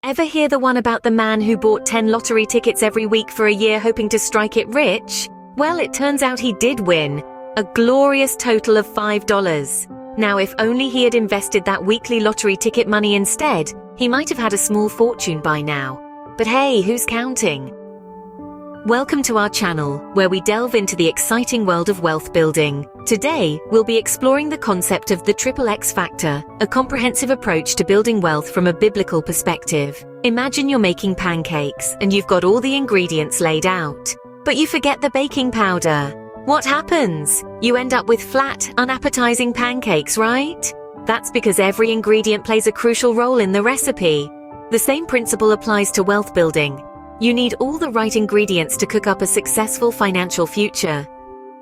Ever hear the one about the man who bought 10 lottery tickets every week for a year hoping to strike it rich? Well, it turns out he did win. A glorious total of $5. Now, if only he had invested that weekly lottery ticket money instead, he might have had a small fortune by now. But hey, who's counting? Welcome to our channel, where we delve into the exciting world of wealth building. Today, we'll be exploring the concept of the triple X factor, a comprehensive approach to building wealth from a biblical perspective. Imagine you're making pancakes, and you've got all the ingredients laid out. But you forget the baking powder. What happens? You end up with flat, unappetizing pancakes, right? That's because every ingredient plays a crucial role in the recipe. The same principle applies to wealth building. You need all the right ingredients to cook up a successful financial future.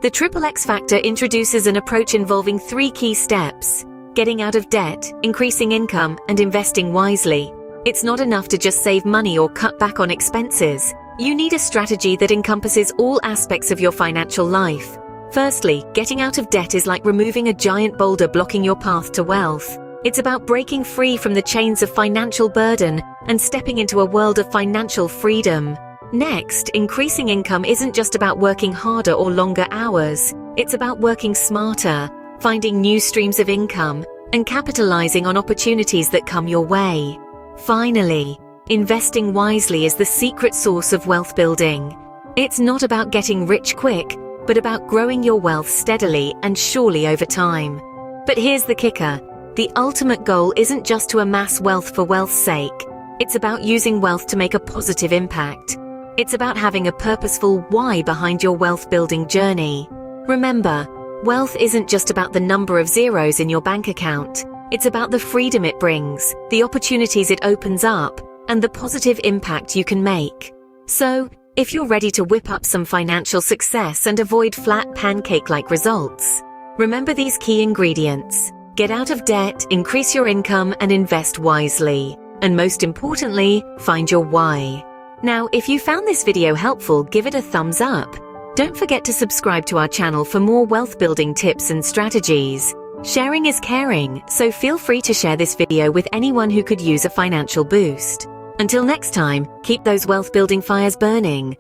The triple X factor introduces an approach involving 3 key steps: getting out of debt, increasing income, and investing wisely. It's not enough to just save money or cut back on expenses. You need a strategy that encompasses all aspects of your financial life. Firstly, getting out of debt is like removing a giant boulder blocking your path to wealth. It's about breaking free from the chains of financial burden and stepping into a world of financial freedom. Next, increasing income isn't just about working harder or longer hours. It's about working smarter, finding new streams of income, and capitalizing on opportunities that come your way. Finally, investing wisely is the secret source of wealth building. It's not about getting rich quick, but about growing your wealth steadily and surely over time. But here's the kicker. The ultimate goal isn't just to amass wealth for wealth's sake. It's about using wealth to make a positive impact. It's about having a purposeful why behind your wealth-building journey. Remember, wealth isn't just about the number of zeros in your bank account. It's about the freedom it brings, the opportunities it opens up, and the positive impact you can make. So, if you're ready to whip up some financial success and avoid flat pancake-like results, remember these key ingredients. Get out of debt, increase your income, and invest wisely. And most importantly, find your why. Now, if you found this video helpful, give it a thumbs up. Don't forget to subscribe to our channel for more wealth building tips and strategies. Sharing is caring, so feel free to share this video with anyone who could use a financial boost. Until next time, keep those wealth building fires burning.